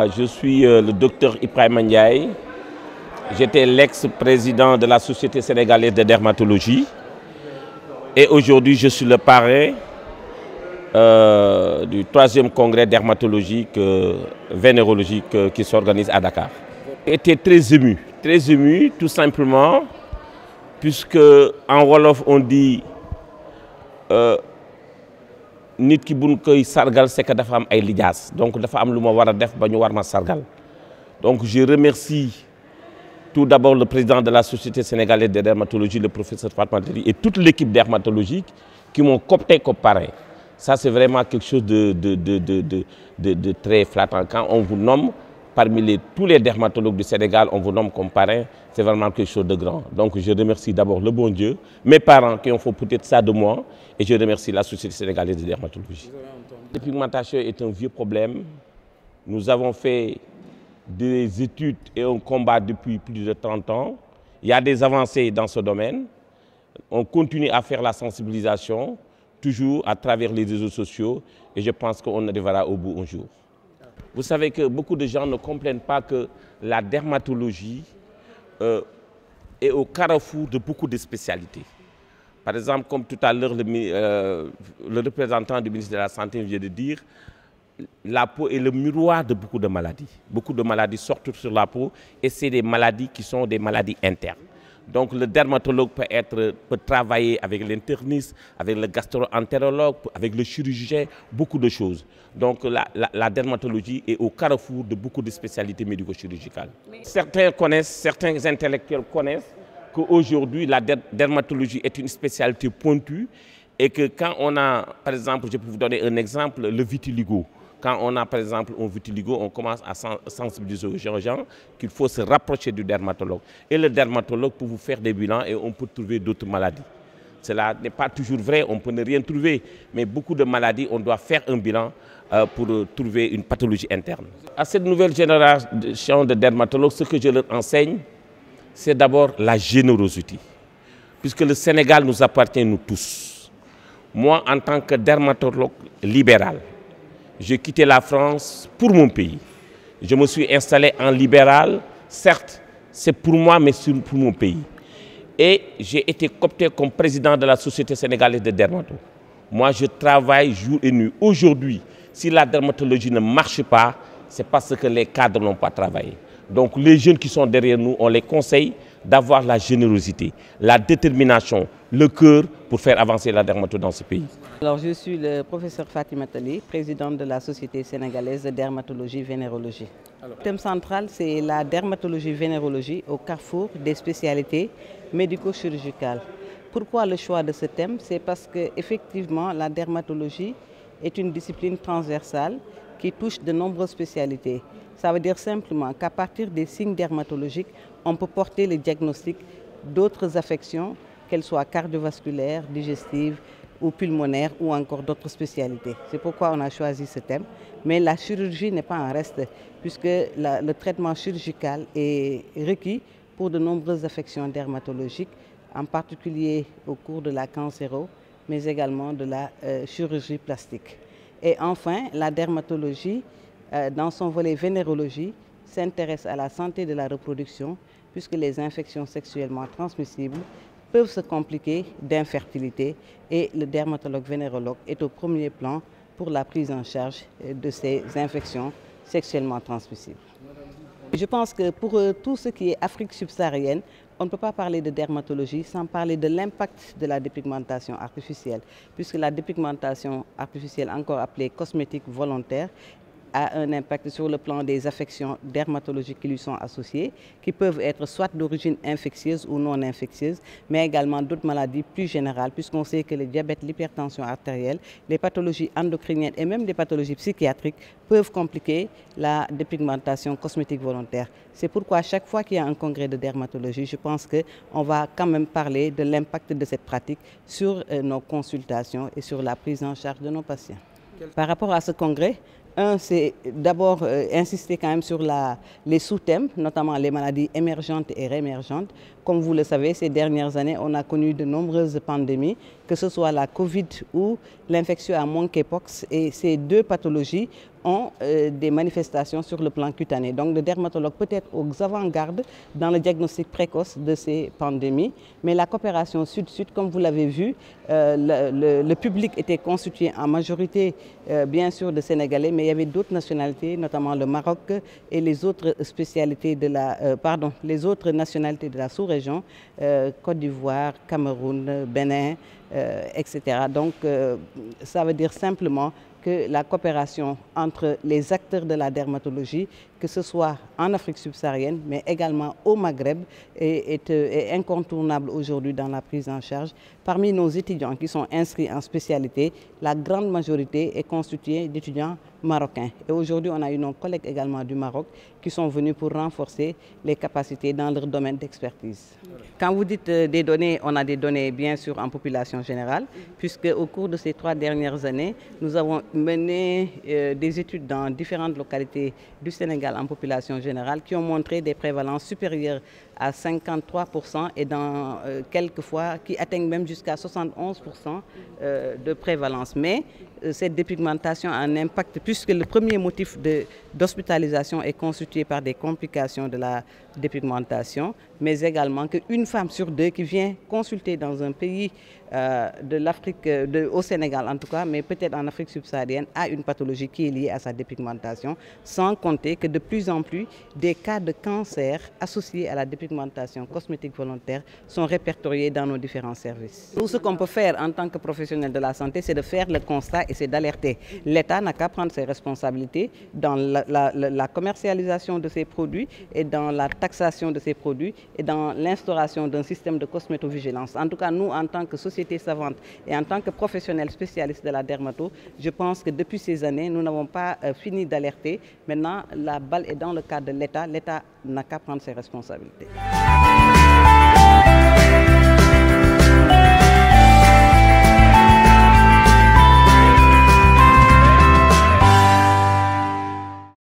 Moi, je suis le docteur Ibrahima Ndiaye. J'étais l'ex-président de la Société sénégalaise de dermatologie. Et aujourd'hui, je suis le parrain du 3e congrès dermatologique vénérologique qui s'organise à Dakar. J'étais très ému tout simplement, puisque en Wolof on dit nit ki buñ koy sargal c'est que dafa am ay lijaas, donc dafa am lu ma war a def ba ñu war ma sargal. Donc je remercie tout d'abord le président de la Société sénégalaise de dermatologie, le professeur Fatma Teri, et toute l'équipe dermatologique qui m'ont coopté comme parrain. Ça, c'est vraiment quelque chose de très flattant. Quand on vous nomme, parmi tous les dermatologues du Sénégal, on vous nomme comme parrain, c'est vraiment quelque chose de grand. Donc je remercie d'abord le bon Dieu, mes parents qui ont fait peut-être ça de moi, et je remercie la Société sénégalaise de dermatologie. La pigmentation est un vieux problème. Nous avons fait des études et un combat depuis plus de 30 ans. Il y a des avancées dans ce domaine. On continue à faire la sensibilisation, toujours à travers les réseaux sociaux, et je pense qu'on arrivera au bout un jour. Vous savez que beaucoup de gens ne comprennent pas que la dermatologie est au carrefour de beaucoup de spécialités. Par exemple, comme tout à l'heure le représentant du ministre de la Santé vient de dire, la peau est le miroir de beaucoup de maladies. Beaucoup de maladies sortent sur la peau et c'est des maladies qui sont des maladies internes. Donc le dermatologue peut travailler avec l'interniste, avec le gastro-entérologue, avec le chirurgien, beaucoup de choses. Donc la dermatologie est au carrefour de beaucoup de spécialités médico-chirurgicales. Certains intellectuels connaissent qu'aujourd'hui la dermatologie est une spécialité pointue et que quand on a, par exemple, je peux vous donner un exemple, le vitiligo. Quand on a par exemple un vitiligo, on commence à sensibiliser aux gens qu'il faut se rapprocher du dermatologue. Et le dermatologue peut vous faire des bilans et on peut trouver d'autres maladies. Cela n'est pas toujours vrai, on peut ne rien trouver, mais beaucoup de maladies, on doit faire un bilan pour trouver une pathologie interne. À cette nouvelle génération de dermatologues, ce que je leur enseigne, c'est d'abord la générosité. Puisque le Sénégal nous appartient, nous tous. Moi, en tant que dermatologue libéral, j'ai quitté la France pour mon pays. Je me suis installé en libéral, certes, c'est pour moi, mais pour mon pays. Et j'ai été coopté comme président de la Société sénégalaise de dermatologie. Moi, je travaille jour et nuit. Aujourd'hui, si la dermatologie ne marche pas, c'est parce que les cadres n'ont pas travaillé. Donc les jeunes qui sont derrière nous, on les conseille d'avoir la générosité, la détermination, le cœur pour faire avancer la dermatologie dans ce pays. Alors, je suis le professeur Fatma Teri, présidente de la Société sénégalaise de dermatologie vénérologie. Le thème central, c'est la dermatologie vénérologie au carrefour des spécialités médico-chirurgicales. Pourquoi le choix de ce thème? C'est parce qu'effectivement, la dermatologie est une discipline transversale qui touche de nombreuses spécialités. Ça veut dire simplement qu'à partir des signes dermatologiques, on peut porter le diagnostic d'autres affections, qu'elles soient cardiovasculaires, digestives ou pulmonaires ou encore d'autres spécialités. C'est pourquoi on a choisi ce thème. Mais la chirurgie n'est pas en reste, puisque le traitement chirurgical est requis pour de nombreuses affections dermatologiques, en particulier au cours de la cancéro, mais également de la chirurgie plastique. Et enfin, la dermatologie, dans son volet vénérologie, s'intéresse à la santé de la reproduction, puisque les infections sexuellement transmissibles peuvent se compliquer d'infertilité et le dermatologue vénérologue est au premier plan pour la prise en charge de ces infections sexuellement transmissibles. Je pense que pour tout ce qui est Afrique subsaharienne, on ne peut pas parler de dermatologie sans parler de l'impact de la dépigmentation artificielle, puisque la dépigmentation artificielle, encore appelée cosmétique volontaire, a un impact sur le plan des affections dermatologiques qui lui sont associées, qui peuvent être soit d'origine infectieuse ou non infectieuse, mais également d'autres maladies plus générales, puisqu'on sait que le diabète, l'hypertension artérielle, les pathologies endocriniennes et même des pathologies psychiatriques peuvent compliquer la dépigmentation cosmétique volontaire. C'est pourquoi à chaque fois qu'il y a un congrès de dermatologie, je pense qu'on va quand même parler de l'impact de cette pratique sur nos consultations et sur la prise en charge de nos patients. Par rapport à ce congrès, c'est d'abord insister quand même sur les sous-thèmes, notamment les maladies émergentes et réémergentes. Comme vous le savez, ces dernières années, on a connu de nombreuses pandémies, que ce soit la Covid ou l'infection à monkeypox. Et ces deux pathologies ont des manifestations sur le plan cutané. Donc le dermatologue peut être aux avant-gardes dans le diagnostic précoce de ces pandémies. Mais la coopération Sud-Sud, comme vous l'avez vu, le public était constitué en majorité, bien sûr, de Sénégalais, mais il y avait d'autres nationalités, notamment le Maroc et les autres spécialités de les autres nationalités de la sous-région, Côte d'Ivoire, Cameroun, Bénin, etc. Donc, ça veut dire simplement que la coopération entre les acteurs de la dermatologie, que ce soit en Afrique subsaharienne, mais également au Maghreb, est incontournable aujourd'hui dans la prise en charge. Parmi nos étudiants qui sont inscrits en spécialité, la grande majorité est constituée d'étudiants marocains. Et aujourd'hui, on a eu nos collègues également du Maroc qui sont venus pour renforcer les capacités dans leur domaine d'expertise. Quand vous dites des données, on a des données bien sûr en population générale, puisque au cours de ces 3 dernières années, nous avons mené des études dans différentes localités du Sénégal en population générale qui ont montré des prévalences supérieures à 53% et dans quelquefois qui atteignent même jusqu'à 71% de prévalence. Mais cette dépigmentation a un impact puisque le premier motif d'hospitalisation est constitué par des complications de la dépigmentation, mais également qu'une femme sur 2 qui vient consulter dans un pays de l'Afrique, au Sénégal en tout cas, mais peut-être en Afrique subsaharienne, a une pathologie qui est liée à sa dépigmentation, sans compter que de plus en plus des cas de cancer associés à la dépigmentation cosmétique volontaire sont répertoriés dans nos différents services. Tout ce qu'on peut faire en tant que professionnel de la santé, c'est de faire le constat et c'est d'alerter. L'État n'a qu'à prendre ses responsabilités dans la commercialisation de ces produits et dans la taxation de ces produits et dans l'instauration d'un système de cosmétovigilance. En tout cas, nous, en tant que société savante et en tant que professionnels spécialistes de la dermato, je pense que depuis ces années, nous n'avons pas fini d'alerter. Maintenant, la balle est dans le cadre de l'État. L'État n'a qu'à prendre ses responsabilités.